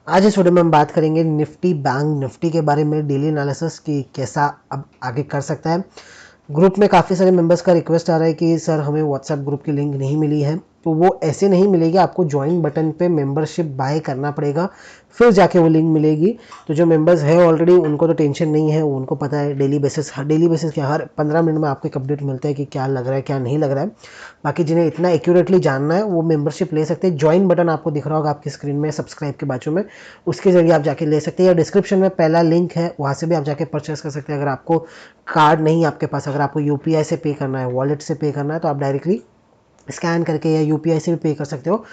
आज इस वीडियो में हम बात करेंगे निफ्टी बैंक निफ्टी के बारे में, डेली एनालिसिस की कैसा अब आगे कर सकता है। ग्रुप में काफ़ी सारे मेंबर्स का रिक्वेस्ट आ रहा है कि सर हमें व्हाट्सएप ग्रुप की लिंक नहीं मिली है, तो वो ऐसे नहीं मिलेगी। आपको ज्वाइन बटन पे मेंबरशिप बाय करना पड़ेगा, फिर जाके वो लिंक मिलेगी। तो जो मेंबर्स है ऑलरेडी उनको तो टेंशन नहीं है, उनको पता है डेली बेसिस क्या हर 15 मिनट में आपको एक अपडेट मिलता है कि क्या लग रहा है क्या नहीं लग रहा है। बाकी जिन्हें इतना एक्यूरेटली जानना है वो मेंबरशिप ले सकते हैं। ज्वाइन बटन आपको दिख रहा होगा आपकी स्क्रीन में सब्सक्राइब के बाजू में, उसके जरिए आप जाके ले सकते हैं, या डिस्क्रिप्शन में पहला लिंक है वहाँ से भी आप जाके परचेस कर सकते हैं। अगर आपको कार्ड नहीं आपके पास, अगर आपको यूपीआई से पे करना है, वॉलेट से पे करना है, तो आप डायरेक्टली स्कैन करके या यूपीआई से भी पे कर सकते हो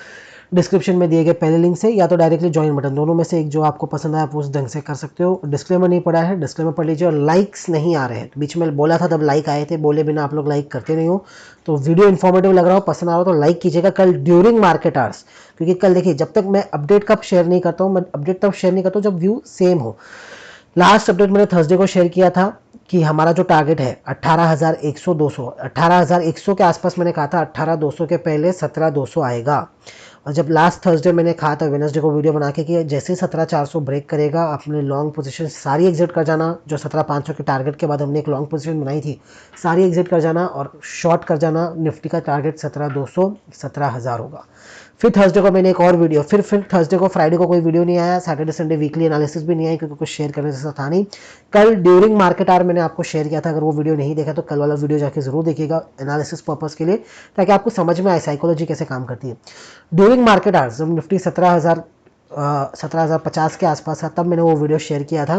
डिस्क्रिप्शन में दिए गए पहले लिंक से, या तो डायरेक्टली ज्वाइन बटन, दोनों में से एक जो आपको पसंद है आप उस ढंग से कर सकते हो। डिस्क्लेमर नहीं पड़ा है, डिस्क्लेमर पढ़ लीजिए। और लाइक्स नहीं आ रहे हैं, बीच में बोला था तब लाइक आए थे, बोले बिना आप लोग लाइक करते नहीं हो। तो वीडियो इन्फॉर्मेटिव लग रहा हो, पसंद आ रहा हो तो लाइक कीजिएगा कल ड्यूरिंग मार्केट आवर्स, क्योंकि कल देखिए जब तक मैं अपडेट कब शेयर नहीं करता हूँ, मैं अपडेट तब शेयर नहीं करता हूँ जब व्यू सेम हो। लास्ट अपडेट मैंने थर्सडे को शेयर किया था कि हमारा जो टारगेट है 18,100 200, 18,100 के आसपास मैंने कहा था, 18,200 के पहले 17,200 आएगा। और जब लास्ट थर्सडे मैंने कहा था वेडनेसडे को वीडियो बना के कि जैसे ही 17,400 ब्रेक करेगा अपने लॉन्ग पोजीशन सारी एग्जिट कर जाना। जो 17,500 के टारगेट के बाद हमने एक लॉन्ग पोजीशन बनाई थी, सारी एग्जिट कर जाना और शॉर्ट कर जाना। निफ्टी का टारगेट 17,200 17,000 होगा। फिर थर्सडे को मैंने एक और वीडियो, फिर थर्सडे को, फ्राइडे को कोई वीडियो नहीं आया, सैटरडे संडे वीकली एनालिसिस भी नहीं आया क्योंकि कुछ शेयर करने जैसा था नहीं। कल ड्यूरिंग मार्केट आवर मैंने आपको शेयर किया था, अगर वो वीडियो नहीं देखा तो कल वाला वीडियो जाके जरूर देखिएगा एनालिसिस पर्पस के लिए, ताकि आपको समझ में आए साइकोलॉजी कैसे काम करती है। ड्यूरिंग मार्केट आवर्स जब निफ्टी 17,050 के आसपास था, तब मैंने वो वीडियो शेयर किया था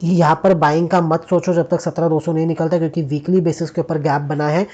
कि यहाँ पर बाइंग का मत सोचो जब तक 17,200 नहीं निकलता, क्योंकि वीकली बेसिस के ऊपर गैप बना है,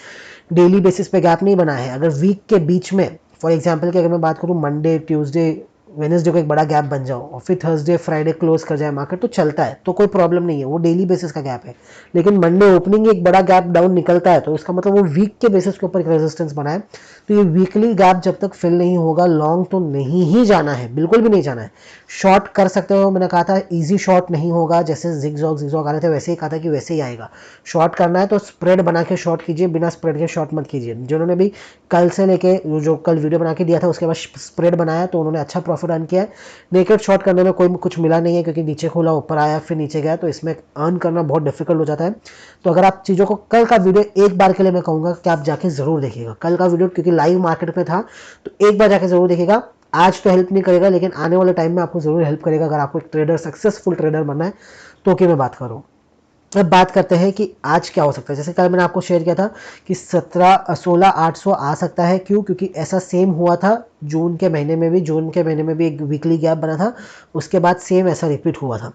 डेली बेसिस पे गैप नहीं बना है। अगर वीक के बीच में, फॉर एग्जांपल की अगर मैं बात करूँ, मंडे ट्यूसडे वेडनेसडे को एक बड़ा गैप बन जाओ और फिर थर्सडे फ्राइडे क्लोज कर जाए मार्केट, तो चलता है, तो कोई प्रॉब्लम नहीं है, वो डेली बेसिस का गैप है। लेकिन मंडे ओपनिंग एक बड़ा गैप डाउन निकलता है, तो इसका मतलब वो वीक के बेसिस के ऊपर एक रेजिस्टेंस बना है। तो ये वीकली गैप जब तक फिल नहीं होगा, लॉन्ग तो नहीं ही जाना है, बिल्कुल भी नहीं जाना है। शॉर्ट कर सकते हो, मैंने कहा था इजी शॉर्ट नहीं होगा, जैसे जिगजॉग आ रहे थे वैसे ही कहा था कि वैसे ही आएगा। शॉर्ट करना है तो स्प्रेड बना के शॉर्ट कीजिए, बिना स्प्रेड के शॉर्ट मत कीजिए। जिन्होंने भी कल से लेके जो कल वीडियो बना के दिया था उसके बाद स्प्रेड बनाया तो उन्होंने अच्छा प्रॉफिट अर्न किया है। नेकेड शॉर्ट करने में कोई कुछ मिला नहीं है, क्योंकि नीचे खुला ऊपर आया फिर नीचे गया, तो इसमें अर्न करना बहुत डिफिकल्ट हो जाता है। तो अगर आप चीज़ों को, कल का वीडियो एक बार के लिए मैं कहूँगा कि आप जाके ज़रूर देखिएगा कल का वीडियो, क्योंकि लाइव मार्केट पे था, तो एक बार जाके ज़रूर देखिएगा। आज तो हेल्प नहीं करेगा, लेकिन आने वाले टाइम में आपको ज़रूर हेल्प करेगा अगर आपको एक ट्रेडर, सक्सेसफुल ट्रेडर बनना है तो। कि मैं बात करूँ, अब बात करते हैं कि आज क्या हो सकता है। जैसे कल मैंने आपको शेयर किया था कि 16,800 आ सकता है। क्यों? क्योंकि ऐसा सेम हुआ था जून के महीने में भी, जून के महीने में भी एक वीकली गैप बना था, उसके बाद सेम ऐसा रिपीट हुआ था।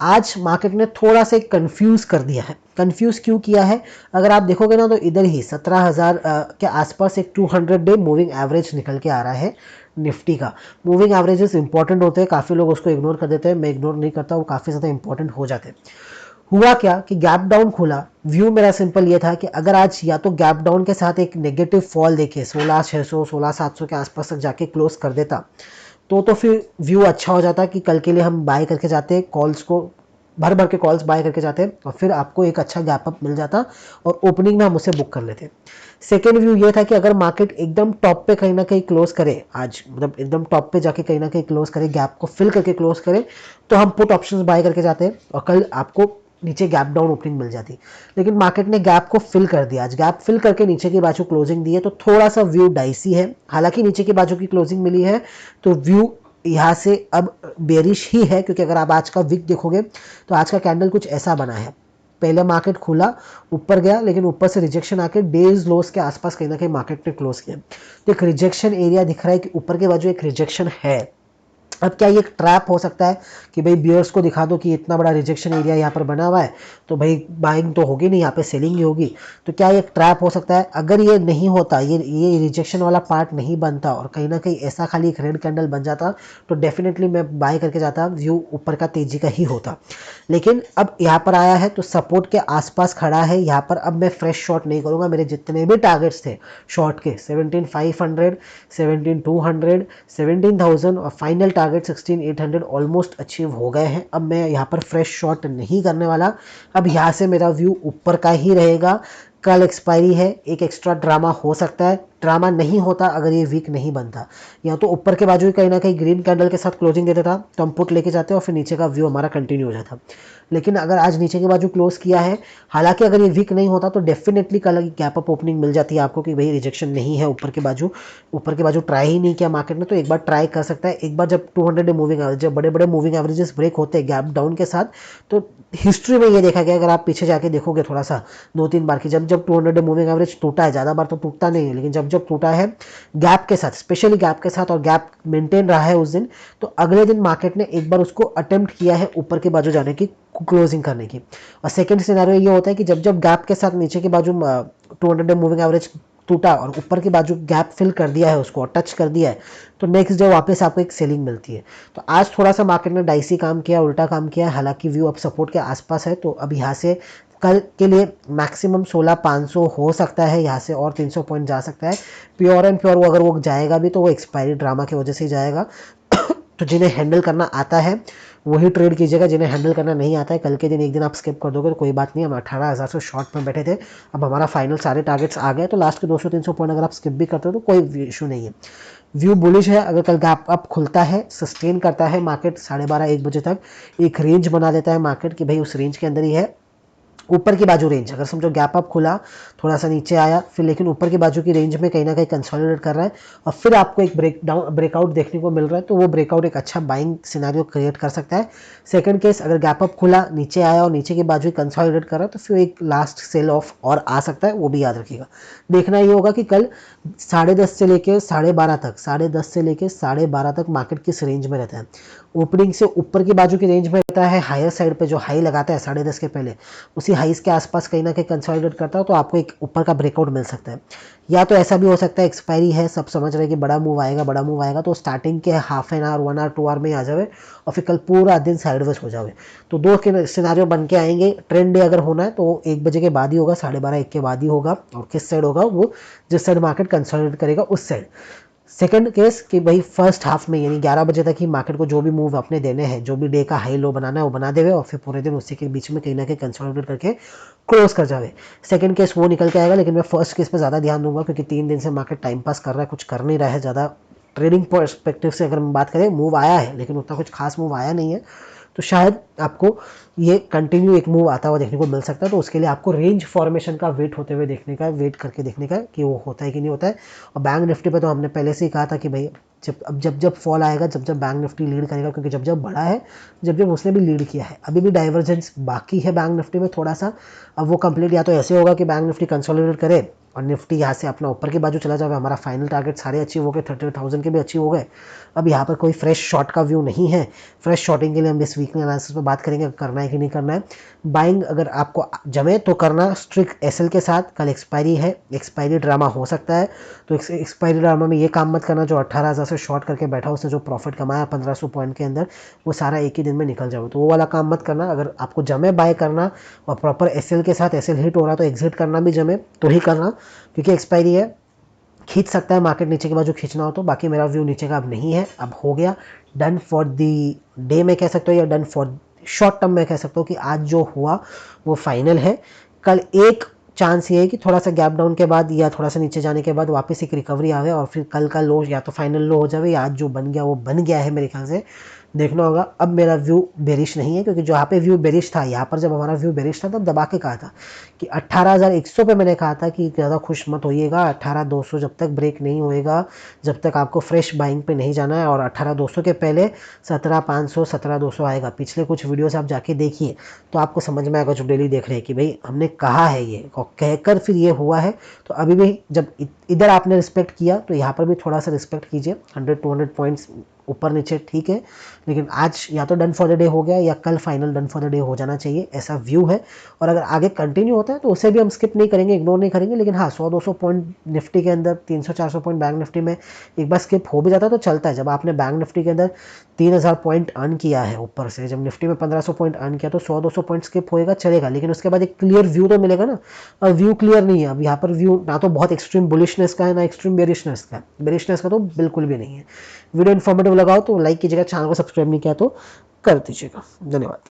आज मार्केट ने थोड़ा सा कंफ्यूज कर दिया है। कंफ्यूज क्यों किया है? अगर आप देखोगे ना तो इधर ही 17,000 के आसपास एक 200 डे मूविंग एवरेज निकल के आ रहा है निफ्टी का। मूविंग एवरेजेस इंपॉर्टेंट होते हैं, काफ़ी लोग उसको इग्नोर कर देते हैं, मैं इग्नोर नहीं करता, वो काफ़ी ज़्यादा इंपॉर्टेंट हो जाते हैं। हुआ क्या कि गैप डाउन खुला। व्यू मेरा सिंपल ये था कि अगर आज या तो गैप डाउन के साथ एक नेगेटिव फॉल देखे 16,600 16,700 के आसपास तक जाके क्लोज कर देता, तो फिर व्यू अच्छा हो जाता कि कल के लिए हम बाय करके जाते, कॉल्स को भर भर के कॉल्स बाय करके जाते और फिर आपको एक अच्छा गैप अप मिल जाता और ओपनिंग में हम उसे बुक कर लेते। सेकेंड व्यू ये था कि अगर मार्केट एकदम टॉप पे कहीं ना कहीं क्लोज करे आज, मतलब एकदम टॉप पे जाके कहीं ना कहीं क्लोज करे, गैप को फिल करके क्लोज करे, तो हम पुट ऑप्शंस बाय करके जाते और कल आपको नीचे गैप डाउन ओपनिंग मिल जाती। लेकिन मार्केट ने गैप को फिल कर दिया, आज गैप फिल करके नीचे की बाजू क्लोजिंग दी है, तो थोड़ा सा व्यू डाइसी है। हालांकि नीचे की बाजू की क्लोजिंग मिली है तो व्यू यहाँ से अब बेरिश ही है, क्योंकि अगर आप आज का विक देखोगे तो आज का कैंडल कुछ ऐसा बना है। पहले मार्केट खुला, ऊपर गया, लेकिन ऊपर से रिजेक्शन आके डेज लोस के आसपास कहीं ना कहीं मार्केट ने क्लोज किया। तो एक रिजेक्शन एरिया दिख रहा है कि ऊपर के बाजू एक रिजेक्शन है। अब क्या ये एक ट्रैप हो सकता है कि भाई बियर्स को दिखा दो कि इतना बड़ा रिजेक्शन एरिया यहाँ पर बना हुआ है, तो भाई बाइंग तो होगी नहीं, यहाँ पे सेलिंग ही होगी। तो क्या ये एक ट्रैप हो सकता है? अगर ये नहीं होता, ये रिजेक्शन वाला पार्ट नहीं बनता और कहीं ना कहीं ऐसा खाली एक रेड कैंडल बन जाता, तो डेफिनेटली मैं बाय करके जाता, व्यू ऊपर का तेजी का ही होता। लेकिन अब यहाँ पर आया है तो सपोर्ट के आसपास खड़ा है, यहाँ पर अब मैं फ्रेश शॉट नहीं करूँगा। मेरे जितने भी टारगेट्स थे शॉर्ट के 17,500, 17,200, 17,000 और फाइनल टारगेट 16,800 ऑलमोस्ट अचीव हो गए हैं। अब मैं यहाँ पर फ्रेश शॉट नहीं करने वाला। अब यहाँ से मेरा व्यू ऊपर का ही रहेगा। कल एक्सपायरी है, एक एक्स्ट्रा ड्रामा हो सकता है। ड्रामा नहीं होता अगर ये वीक नहीं बनता, या तो ऊपर के बाजू कहीं ना कहीं ग्रीन कैंडल के साथ क्लोजिंग देता था तो हम पुट लेके जाते और फिर नीचे का व्यू हमारा कंटिन्यू हो जाता। लेकिन अगर आज नीचे के बाजू क्लोज किया है, हालांकि अगर ये वीक नहीं होता तो डेफिनेटली कल गैप अप ओपनिंग मिल जाती है आपको कि भाई रिजेक्शन नहीं है ऊपर के बाजू ट्राई ही नहीं किया मार्केट ने, तो एक बार ट्राई कर सकता है। एक बार जब 200 डे मूविंग एवरेज, जब बड़े बड़े मूविंग एवरेजेस ब्रेक होते हैं गैप डाउन के साथ, तो हिस्ट्री में ये देखा गया, अगर आप पीछे जाके देखोगे थोड़ा सा 2-3 बार की, जब जब 200 डे मूविंग एवरेज टूटा है, ज़्यादा बार तो टूटता नहीं है, लेकिन जब जब टूटा है गैप के साथ, स्पेशली गैप के साथ, और गैप मेंटेन रहा है उस दिन, तो अगले दिन मार्केट ने एक बार उसको अटेम्प्ट किया है ऊपर के बाजू जाने की, क्लोजिंग करने की। और सेकंड सिनेरियो ये होता है कि जब जब गैप के साथ नीचे के बाजू 200 डे मूविंग एवरेज टूटा और ऊपर के बाजू गैप फिल कर दिया है उसको और टच कर दिया है, तो नेक्स्ट डे वापस आपको एक सेलिंग मिलती है। तो आज थोड़ा सा मार्केट ने डाइसी काम किया, उल्टा काम किया, हालांकि व्यू अब सपोर्ट के आसपास है, तो अब यहाँ से कल के लिए मैक्सिमम 16,500 हो सकता है, यहाँ से और 300 पॉइंट जा सकता है। प्योर एंड प्योर वो अगर वो जाएगा भी तो वो एक्सपायरी ड्रामा की वजह से ही जाएगा। तो जिन्हें हैंडल करना आता है वही ट्रेड कीजिएगा, जिन्हें हैंडल करना नहीं आता है कल के दिन एक दिन आप स्किप कर दोगे तो कोई बात नहीं। हम 18,000 से शॉर्ट में बैठे थे, अब हमारा फाइनल सारे टारगेट्स आ गए, तो लास्ट के 200-300 पॉइंट अगर आप स्किप भी करते हो तो कोई इशू नहीं है। व्यू बुलिश है, अगर कल गैप अप खुलता है, सस्टेन करता है मार्केट 12:30-1 बजे तक, एक रेंज बना देता है मार्केट कि भाई उस रेंज के अंदर ही है। ऊपर की बाजू रेंज अगर समझो गैप अप खुला, थोड़ा सा नीचे आया, फिर लेकिन ऊपर की बाजू की रेंज में कहीं ना कहीं कंसोलिडेट कर रहा है और फिर आपको एक ब्रेकआउट देखने को मिल रहा है, तो वो ब्रेकआउट एक अच्छा बाइंग सिनेरियो क्रिएट कर सकता है। सेकंड केस, अगर गैप अप खुला, नीचे आया और नीचे की बाजू कंसोलिडेट कर रहा है, तो फिर एक लास्ट सेल ऑफ और आ सकता है, वो भी याद रखिएगा। देखना ये होगा कि कल 10:30 से लेकर 12:30 तक, 10:30 से लेकर 12:30 तक मार्केट किस रेंज में रहता है। ओपनिंग से ऊपर की बाजू की रेंज में रहता है हायर साइड पे, जो हाई लगाता है 10:30 के पहले, उसी हाइस के आसपास कहीं ना कहीं कंसोलिडेट करता है, तो आपको एक ऊपर का ब्रेकआउट मिल सकता है। या तो ऐसा भी हो सकता है एक्सपायरी है, सब समझ रहे हैं कि बड़ा मूव आएगा, तो स्टार्टिंग के half an hour, 1 hour, 2 hour में आ जाए और फिर कल पूरा दिन साइडवेज हो जाए। तो दो के सिनारियो बन के आएंगे। ट्रेंड डे अगर होना है तो 1 बजे के बाद ही होगा, 12:30-1 के बाद ही होगा, और किस साइड होगा, वो जिस साइड मार्केट कंसोलिडेट करेगा उस साइड। सेकंड केस कि भाई फर्स्ट हाफ में यानी 11 बजे तक ही मार्केट को जो भी मूव अपने देने हैं, जो भी डे का हाई लो बनाना है वो बना देवे और फिर पूरे दिन उसी के बीच में कहीं ना कहीं कंसोलिडेट करके क्लोज कर जावे। सेकंड केस वो निकल के आएगा, लेकिन मैं फर्स्ट केस पे ज़्यादा ध्यान दूंगा क्योंकि 3 दिन से मार्केट टाइम पास कर रहा है, कुछ कर नहीं रहा है ज़्यादा। ट्रेडिंग पर्सपेक्टिव से अगर हम बात करें, मूव आया है लेकिन उतना कुछ खास मूव आया नहीं है, तो शायद आपको ये कंटिन्यू एक मूव आता हुआ देखने को मिल सकता है। तो उसके लिए आपको रेंज फॉर्मेशन का वेट होते हुए देखने का है, वेट करके देखने का है कि वो होता है कि नहीं होता है। और बैंक निफ्टी पे तो हमने पहले से ही कहा था कि भाई जब फॉल आएगा, जब बैंक निफ्टी लीड करेगा, क्योंकि जब बढ़ा है, जब उसने भी लीड किया है, अभी भी डाइवर्जेंस बाकी है बैंक निफ्टी में थोड़ा सा। अब वो कंप्लीट या तो ऐसे होगा कि बैंक निफ्टी कंसोलिडेट करे और निफ्टी यहाँ से अपना ऊपर की बाजू चला जाएगा, हमारा फाइनल टारगेट सारे अचीव हो गए, 30,000 के भी अचीव हो गए। अब यहाँ पर कोई फ्रेश शॉट का व्यू नहीं है। फ्रेश शॉटिंग के लिए हम इस वीकली एनालिसिस में बात करेंगे करना है कि नहीं करना है। बाइंग अगर आपको जमे तो करना स्ट्रिक्ट एसएल के साथ। कल एक्सपायरी है, एक्सपायरी ड्रामा हो सकता है, तो एक्सपायरी ड्रामा में ये काम मत करना जो 18,000 से शॉर्ट करके बैठा, उसने जो प्रॉफिट कमाया 1500 पॉइंट के अंदर, वो सारा एक ही दिन में निकल जाए, तो वो वाला काम मत करना। अगर आपको जमे बाय करना और प्रॉपर एसएल के साथ, एसएल हिट हो रहा तो एग्जिट करना भी जमे तो ही करना, क्योंकि एक्सपायरी है, खींच सकता है मार्केट नीचे के बाजू खींचना हो तो। बाकी मेरा व्यू नीचे का अब नहीं है, अब हो गया डन फॉर दी डे में कह सकते हो, या डन फॉर शॉर्ट टर्म में कह सकते हो कि आज जो हुआ वो फाइनल है। कल एक चांस ये है कि थोड़ा सा गैप डाउन के बाद या थोड़ा सा नीचे जाने के बाद वापस एक रिकवरी आवे और फिर कल का लो या तो फाइनल लो हो जाए, या आज जो बन गया वो बन गया है मेरे ख्याल से, देखना होगा। अब मेरा व्यू बेरिश नहीं है, क्योंकि जहाँ पे व्यू बेरिश था, यहाँ पर जब हमारा व्यू बेरिश था तब दबा के कहा था कि 18,100 पे मैंने कहा था कि ज़्यादा खुश मत होइएगा, 18,200 जब तक ब्रेक नहीं होएगा, जब तक आपको फ्रेश बाइंग पे नहीं जाना है, और 18,200 के पहले 17,500 17,200 आएगा। पिछले कुछ वीडियोस आप जाके देखिए तो आपको समझ में आएगा, जो डेली देख रहे हैं कि भाई हमने कहा है ये और कहकर फिर ये हुआ है। तो अभी भी जब इधर आपने रिस्पेक्ट किया तो यहाँ पर भी थोड़ा सा रिस्पेक्ट कीजिए। 100-200 पॉइंट्स ऊपर नीचे ठीक है, लेकिन आज या तो डन फॉर द डे हो गया या कल final done for the day हो जाना चाहिए, ऐसा व्यू है। और अगर आगे कंटिन्यू होता है तो उसे भी हम स्किप नहीं करेंगे, इग्नोर नहीं करेंगे, लेकिन हाँ 100-200 पॉइंट निफ्टी के अंदर, 300-400 पॉइंट बैंक निफ्टी में एक बार स्किप हो भी जाता है तो चलता है। जब आपने बैंक निफ्टी के अंदर 3,000 पॉइंट अर्न किया है ऊपर से, जब निफ्टी में 1,500 पॉइंट अर्न किया, तो 100-200 पॉइंट स्किप होएगा चलेगा, लेकिन उसके बाद एक क्लियर व्यू तो मिलेगा ना। और व्यू क्लियर नहीं है अब यहाँ पर, व्यू ना तो बहुत एक्सट्रीम बुलिशनेस का है ना एक्सट्रीम बेरिशनेस का है, बेरिशनेस का तो बिल्कुल भी नहीं है। वीडियो इन्फॉर्मेटिव लगाओ तो लाइक कीजिएगा, चैनल को सब्सक्राइब नहीं किया तो कर दीजिएगा। धन्यवाद।